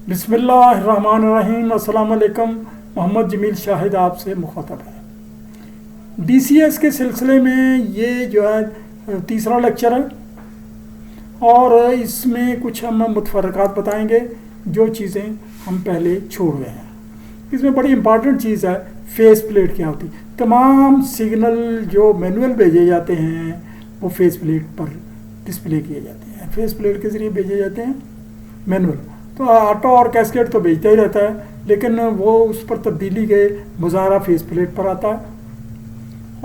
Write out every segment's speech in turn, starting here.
बिस्मिल्लाहिर्रहमानिर्रहीम। अस्सलाम वालेकुम। मोहम्मद जमील शाहिद आपसे मुखातब है। DCS के सिलसिले में ये जो है तीसरा लेक्चर है और इसमें कुछ हम मुतफरक़ात बताएंगे जो चीज़ें हम पहले छोड़ गए हैं। इसमें बड़ी इंपॉर्टेंट चीज़ है फेस प्लेट क्या होती है। तमाम सिग्नल जो मैनुअल भेजे जाते हैं वो फेस प्लेट पर डिस्प्ले किए जाते हैं, फेस प्लेट के ज़रिए भेजे जाते हैं मैनुअल। तो ऑटो और कैस्केड तो भेजता ही रहता है, लेकिन वो उस पर तब्दीली के मुजाहरा फेस प्लेट पर आता है।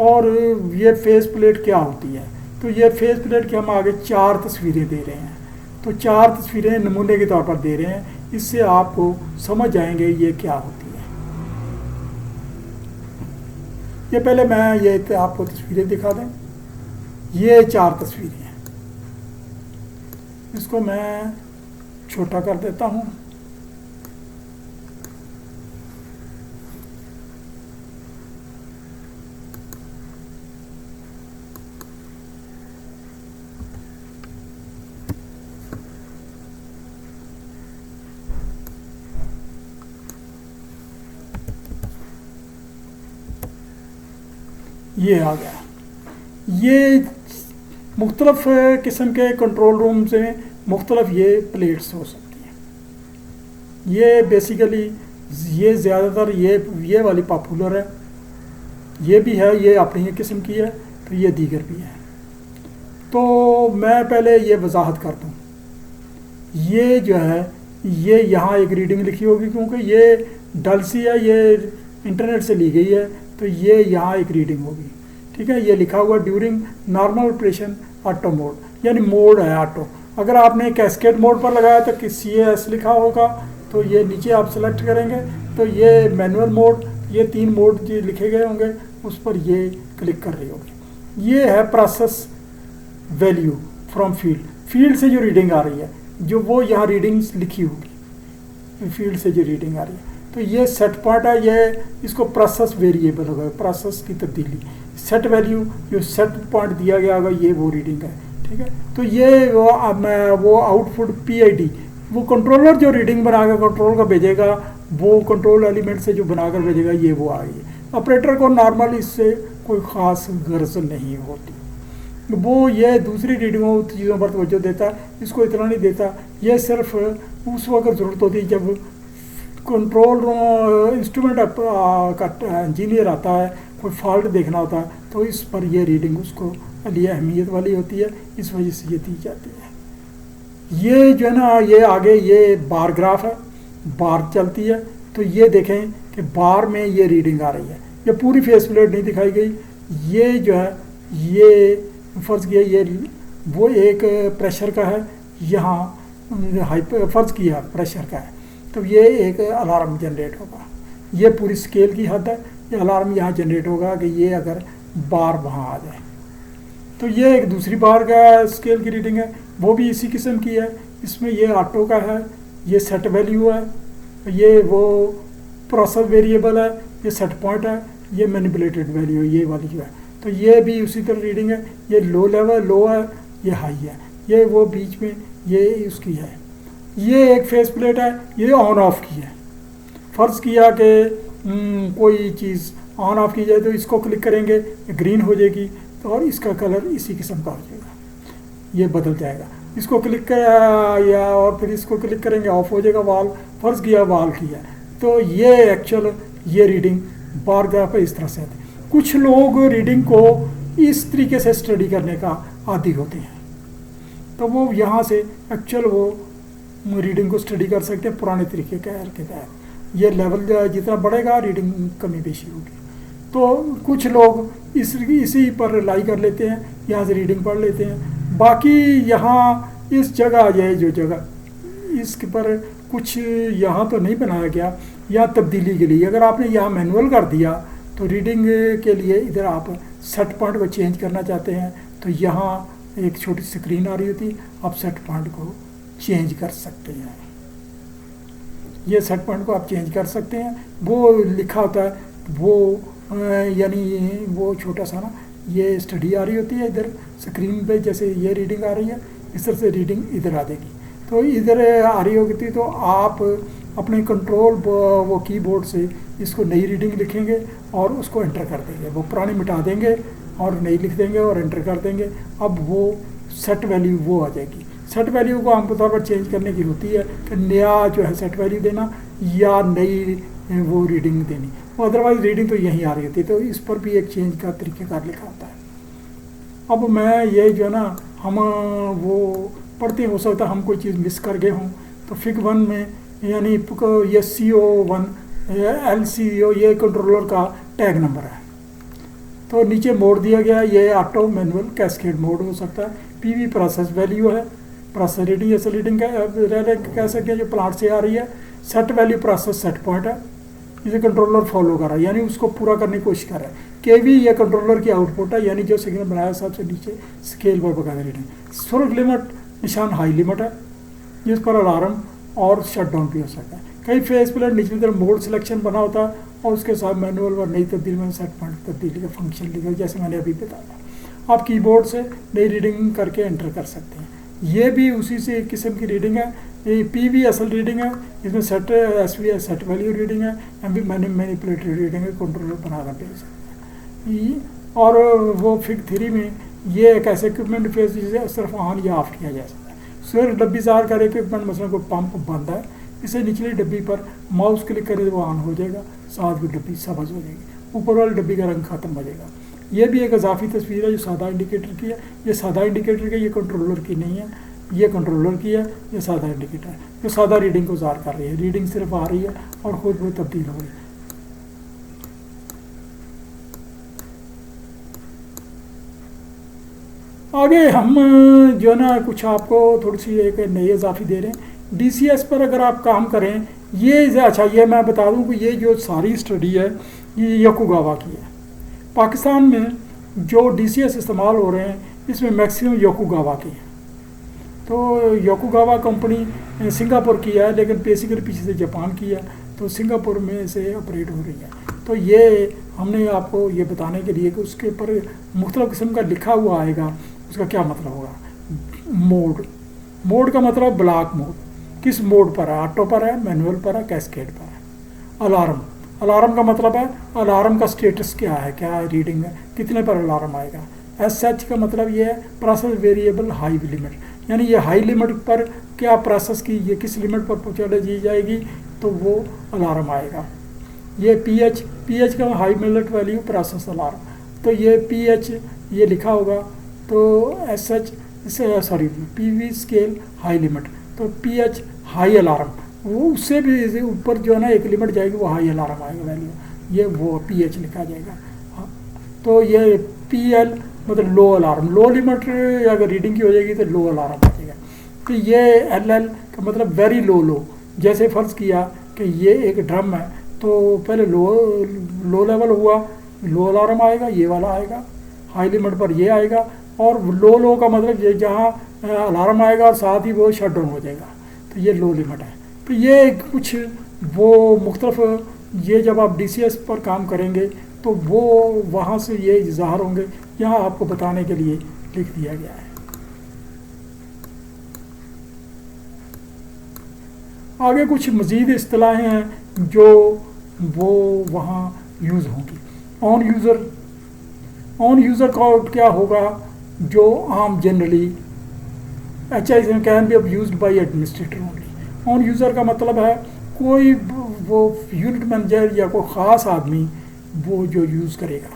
और ये फेस प्लेट क्या होती है, तो ये फेस प्लेट की हम आगे 4 तस्वीरें दे रहे हैं। तो 4 तस्वीरें नमूने के तौर पर दे रहे हैं, इससे आपको समझ आएंगे ये क्या होती है। ये पहले मैं ये आपको तस्वीरें दिखा दें। ये 4 तस्वीरें हैं, इसको मैं छोटा कर देता हूँ। ये आ गया। ये मुख्तलिफ किस्म के कंट्रोल रूम से मुख्तलिफ ये प्लेट्स हो सकती हैं। ये बेसिकली ये ज़्यादातर ये वाली पॉपुलर है, ये भी है, ये अपनी किस्म की है, तो ये दीगर भी है। तो मैं पहले ये वजाहत कर दूँ। ये जो है ये यहाँ एक रीडिंग लिखी होगी, क्योंकि ये डल सी है, ये इंटरनेट से ली गई है, तो ये यहाँ एक रीडिंग होगी। ठीक है, ये लिखा हुआ during normal operation auto mode, यानी मोड है ऑटो। अगर आपने कैस्केड मोड पर लगाया तो CAS लिखा होगा, तो ये नीचे आप सेलेक्ट करेंगे तो ये मैनुअल मोड, ये 3 मोड जो लिखे गए होंगे उस पर ये क्लिक कर रही होगी। ये है प्रोसेस वैल्यू फ्रॉम फील्ड से जो रीडिंग आ रही है, जो वो यहाँ रीडिंग्स लिखी होगी, फील्ड से जो रीडिंग आ रही है। तो ये सेट पॉइंट है, ये इसको प्रोसेस वेरिएबल होगा, प्रोसेस की तब्दीली। सेट वैल्यू जो सेट पॉइंट दिया गया होगा ये वो रीडिंग है। ठीक है, तो ये वो आउटपुट PID, वो कंट्रोलर जो रीडिंग बनाकर कंट्रोल का भेजेगा, वो कंट्रोल एलिमेंट से जो बनाकर भेजेगा ये वो आ गई। ऑपरेटर को नॉर्मल इससे कोई ख़ास गर्ज नहीं होती, वो ये दूसरी रीडिंगों चीज़ों पर तवज्जो देता है, इसको इतना नहीं देता। ये सिर्फ उस वक्त ज़रूरत होती है जब कंट्रोल इंस्ट्रूमेंट का इंजीनियर आता है, कोई फॉल्ट देखना होता है, तो इस पर ये रीडिंग उसको लिए अहमियत वाली होती है, इस वजह से ये दी जाती है। ये जो है ना, ये आगे ये बार ग्राफ है, बार चलती है, तो ये देखें कि बार में ये रीडिंग आ रही है। ये पूरी फेस प्लेट नहीं दिखाई गई। ये जो है ये फ़र्ज़ किया ये वो एक प्रेशर का है, यहाँ फ़र्ज़ किया प्रेशर का है, तो ये एक अलार्म जनरेट होगा। ये पूरी स्केल की हद है, ये अलार्म यहाँ जनरेट होगा कि ये अगर बार वहाँ आ जाए। तो ये एक दूसरी बार का स्केल की रीडिंग है, वो भी इसी किस्म की है। इसमें ये ऑटो का है, ये सेट वैल्यू है, ये वो प्रोसेस वेरिएबल है, ये सेट पॉइंट है, ये मैनिपुलेटेड वैल्यू है, ये वाली जो है। तो ये भी उसी तरह रीडिंग है। ये लो लेवल लो है, ये हाई है, ये वो बीच में ये उसकी है। ये एक फेस प्लेट है, ये ऑन ऑफ की है। फ़र्ज़ किया कि कोई चीज़ ऑन ऑफ की जाए तो इसको क्लिक करेंगे, ग्रीन हो जाएगी, तो और इसका कलर इसी किस्म का हो जाएगा, ये बदल जाएगा। इसको क्लिक कर या और फिर इसको क्लिक करेंगे, ऑफ हो जाएगा वाल। फ़र्ज़ किया वाल की है, तो ये एक्चुअल ये रीडिंग बार ग्राफ इस तरह से आती है। कुछ लोग रीडिंग को इस तरीके से स्टडी करने का आदी होते हैं, तो वो यहाँ से एक्चुअल वो रीडिंग को स्टडी कर सकते हैं पुराने तरीके के तहत। ये लेवल जितना बढ़ेगा रीडिंग कमी बेशी होगी। तो कुछ लोग इसी पर रिलाई कर लेते हैं, यहाँ से रीडिंग पढ़ लेते हैं। बाकी यहाँ इस जगह आ जाए जो जगह इसके पर कुछ यहाँ तो नहीं बनाया गया, यहाँ तब्दीली के लिए अगर आपने यहाँ मैनुअल कर दिया तो रीडिंग के लिए इधर आप सेट पॉइंट को चेंज करना चाहते हैं, तो यहाँ एक छोटी स्क्रीन आ रही होती, आप सेट पॉइंट को चेंज कर सकते हैं। ये सेट पॉइंट को आप चेंज कर सकते हैं। वो लिखा होता है, वो यानी वो छोटा सा ना ये स्टडी आ रही होती है इधर स्क्रीन पे, जैसे ये रीडिंग आ रही है इस तरह से रीडिंग इधर आ जाएगी। तो इधर आ रही होगी तो आप अपने कंट्रोल वो कीबोर्ड से इसको नई रीडिंग लिखेंगे और उसको एंटर कर देंगे, वो पुरानी मिटा देंगे और नई लिख देंगे और एंटर कर देंगे। अब वो सेट वैल्यू वो आ जाएगी। सेट वैल्यू को आमतौर पर चेंज करने की होती है कि नया जो है सेट वैल्यू देना या नई वो रीडिंग देनी, अदरवाइज रीडिंग तो यहीं आ रही होती है। तो इस पर भी एक चेंज का तरीक़ेकार लिखा होता है। अब मैं ये जो है ना हम वो पढ़ते हो सकता है हम कोई चीज़ मिस कर गए हों, तो फिग 1 में यानी ये CO1 LCO ये कंट्रोलर का टैग नंबर है। तो नीचे मोड दिया गया है, ये ऑटो मैनुअल कैस्केड मोड हो सकता है। PV प्रोसेस वैल्यू है, प्रोसेस रीडिंग ऐसे रीडिंग कह सकते हैं जो प्लांट से आ रही है। Set value process set point है, इसे कंट्रोलर फॉलो कर रहा है यानी उसको पूरा करने की कोशिश कर रहा है। KV ये कंट्रोलर की आउटपुट है यानी जो सिग्नल बनाया सबसे नीचे स्केल पर बकायदा रीडिंग। स्वर्ग लिमिट निशान हाई लिमिट है जिस पर अलार्म और शट डाउन भी हो सकता है। कई फेस प्लेट निचली तरफ मोड सिलेक्शन बना होता है और उसके साथ मैनुअल और नई तब्दीली में सेट पॉइंट तब्दीली का फंक्शन लिखा जैसे मैंने अभी बताया। आप कीबोर्ड से नई रीडिंग करके एंटर कर सकते हैं। ये भी उसी से एक किस्म की रीडिंग है। ये PV असल रीडिंग है, इसमें set SV set value reading है, MV मैनिपुलेटरी रीडिंग है, कंट्रोलर बनाकर भेज सकते हैं। और वो फिग 3 में ये एक ऐसे इक्विपमेंट फेस जिसे सिर्फ ऑन या ऑफ किया जा सकता है। सिर्फ डब्बी जार का इक्विपमेंट मसलन कोई पंप बंद है, इसे निचली डब्बी पर माउस क्लिक करें तो वो ऑन हो जाएगा, साथ में डब्बी सब्ज हो जाएगी, ऊपर वाली डब्बी का रंग खत्म हो जाएगा। ये भी एक इजाफी तस्वीर है जो सादा इंडिकेटर की है। ये सादा इंडिकेटर की, ये कंट्रोलर की नहीं है, ये कंट्रोलर की है, ये सादा इंडिकेटर है जो सादा रीडिंग को जार कर रही है। रीडिंग सिर्फ आ रही है और खुद वो तब्दील हो रही है। आगे हम जो है ना कुछ आपको थोड़ी सी एक नई इजाफी दे रहे हैं। DCS पर अगर आप काम करें, ये अच्छा ये मैं बता दूं कि ये जो सारी स्टडी है ये योकोगावा की है। पाकिस्तान में जो DCS इस्तेमाल हो रहे हैं इसमें मैक्सिमम योकोगावा की है। तो योकोगावा कंपनी सिंगापुर की है लेकिन बेसिकली पीछे से जापान की है, तो सिंगापुर में से ऑपरेट हो रही है। तो ये हमने आपको ये बताने के लिए कि उसके ऊपर मुख्तलिफ किस्म का लिखा हुआ आएगा, उसका क्या मतलब होगा। मोड का मतलब ब्लॉक मोड, किस मोड पर है, ऑटो पर है, मैनुअल पर है, कैस्केड पर है। अलार्म का मतलब है अलार्म का स्टेटस क्या है, क्या रीडिंग है, कितने पर अलार्म आएगा। SH का मतलब ये है प्रोसेस वेरिएबल हाई लिमिट, यानी ये हाई लिमिट पर क्या प्रोसेस की ये किस लिमिट पर पहुँचा दी जाएगी तो वो अलार्म आएगा। ये PH का हाई मिलिट वैल्यू प्रोसेस अलार्म, तो ये PH ये लिखा होगा तो SH PV scale high limit, तो PH हाई अलार्म, वो उससे भी ऊपर जो है ना एक लिमिट जाएगी वो हाई अलार्म आएगा वैल्यू, ये वो PH लिखा जाएगा। हाँ, तो ये PL मतलब लो अलार्म, लो लिमिट अगर रीडिंग की हो जाएगी तो लो अलार्म आ जाएगा। तो ये LL का मतलब वेरी लो, जैसे फ़र्ज़ किया कि ये एक ड्रम है तो पहले लो लेवल हुआ, लो अलार्म आएगा, ये वाला आएगा, हाई लिमिट पर ये आएगा, और लो का मतलब ये जहाँ अलार्म आएगा और साथ ही वो शट डाउन हो जाएगा, तो ये लो लिमिट है। तो ये कुछ वो मुख्तलिफ ये जब आप DCS पर काम करेंगे तो वो वहाँ से ये ज़ाहिर होंगे, यहाँ आपको बताने के लिए लिख दिया गया है। आगे कुछ मज़ीद इस्तिलाहें हैं जो वो वहाँ यूज़ होंगी। ऑन यूज़र का क्या होगा जो आम generally HI can be used by administrator only. On user का मतलब है कोई वो यूनिट मैनेजर या कोई ख़ास आदमी वो जो यूज़ करेगा,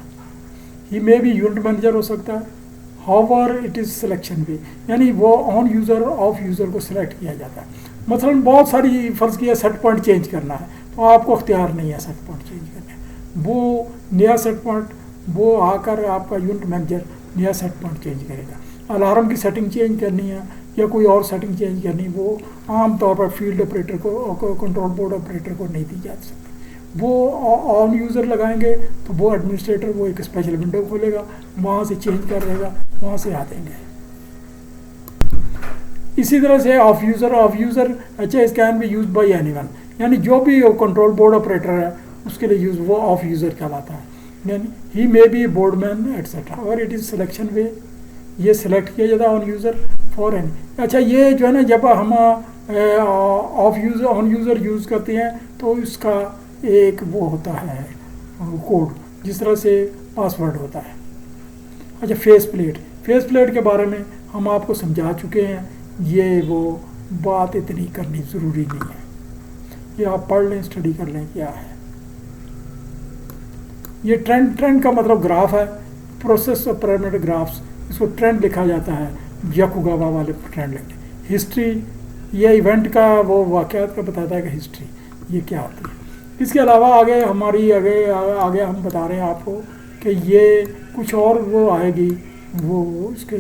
ही मे भी यूनिट मैनेजर हो सकता है। हाउएवर इट इज़ सिलेक्शन वे, यानी वो ऑन यूज़र और ऑफ यूज़र को सिलेक्ट किया जाता है। मसलन बहुत सारी फ़र्ज़ किया सेट पॉइंट चेंज करना है तो आपको अख्तियार नहीं है सेट पॉइंट चेंज करने, वो नया सेट पॉइंट वो आकर आपका यूनिट मैनेजर नया सेट पॉइंट चेंज करेगा। अलार्म की सेटिंग चेंज करनी है या कोई और सेटिंग चेंज करनी, वो आम तौर पर फील्ड ऑपरेटर को कंट्रोल बोर्ड ऑपरेटर को नहीं दी जा सकती। वो ऑन यूज़र लगाएंगे तो वो एडमिनिस्ट्रेटर वो एक स्पेशल विंडो खोलेगा, वहाँ से चेंज कर देगा, वहाँ से आ देंगे। इसी तरह से of user HIS can be use by anyone, यानी जो भी कंट्रोल बोर्ड ऑपरेटर है उसके लिए यूज़ वो ऑफ यूज़र कहलाता है। यानी ही मे बी बोर्डमैन एट्सेट्रा, और इट इज़ सिलेक्शन वे, ये सिलेक्ट किया जाता है ऑन यूज़र। For any. अच्छा, ये जो है ना, जब हम of user on user use करते हैं तो इसका एक वो होता है कोड, जिस तरह से पासवर्ड होता है। अच्छा, फेस प्लेट के बारे में हम आपको समझा चुके हैं, ये वो बात इतनी करनी ज़रूरी नहीं है, ये आप पढ़ लें, स्टडी कर लें क्या है। ये ट्रेंड का मतलब ग्राफ है, प्रोसेस ऑफ पैरामीटर ग्राफ्स, इसको ट्रेंड लिखा जाता है, याकुगावा वाले ट्रेंड लिखते हैं। हिस्ट्री, ये इवेंट का वो वाक़यात का बताता है कि हिस्ट्री ये क्या होती है। इसके अलावा आगे हम बता रहे हैं आपको कि ये कुछ और वो आएगी, वो इसके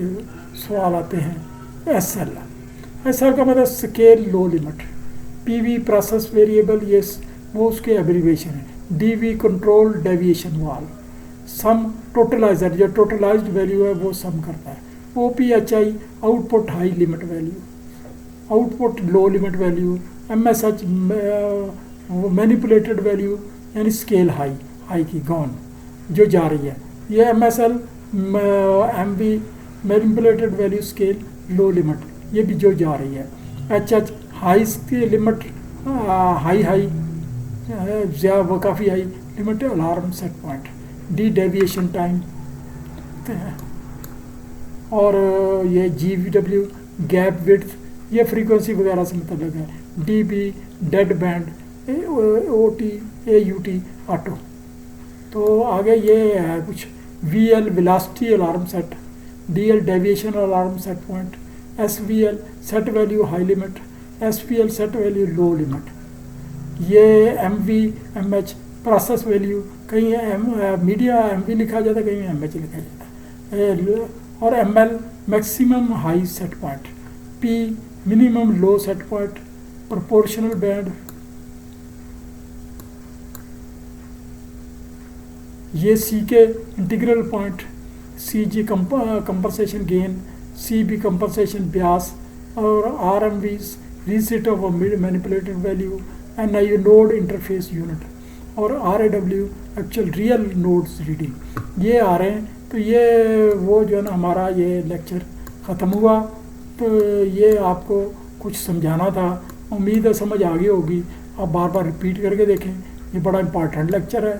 सवाल आते हैं। एसएल का मतलब scale low limit, PV process variable, ये वो उसके एब्रीविएशन है। डीवी कंट्रोल डेविएशन वाल, सम टोटलाइजर, जो टोटलाइज्ड वैल्यू है वो सम करता है। OPHI output high limit value, output low limit value. MSH manipulated value, यानी स्केल हाई की गॉन जो जा रही है। ये MSL MV manipulated value scale low limit, ये भी जो जा रही है। एचएच हाई की लिमिट, हाई वो काफ़ी high limit alarm set point. D deviation time, और ये GVW गैप विड्थ, ये फ्रीक्वेंसी वगैरह से मतलब है। DB dead band, OT AUT auto. तो आगे ये है कुछ। VL velocity alarm set, DL deviation alarm set point, SVL set value high limit, SPL set value low limit. ये MV MH प्रोसेस वैल्यू, कहीं मीडिया MV लिखा जाता है, कहीं MH लिखा जाता है। और ML maximum high set point, P minimum लो सेट पॉइंट, प्रोपोर्शनल बैंड, ये CK integral point, CG compensation gain, CB compensation Beas, और RMVs reset of manipulated value, NIU node interface unit, और RAW actual real nodes reading. ये आ रहे हैं। तो ये वो जो है ना, हमारा ये लेक्चर ख़त्म हुआ। तो ये आपको कुछ समझाना था, उम्मीद है समझ आ गई होगी। आप बार बार रिपीट करके देखें, ये बड़ा इम्पॉर्टेंट लेक्चर है।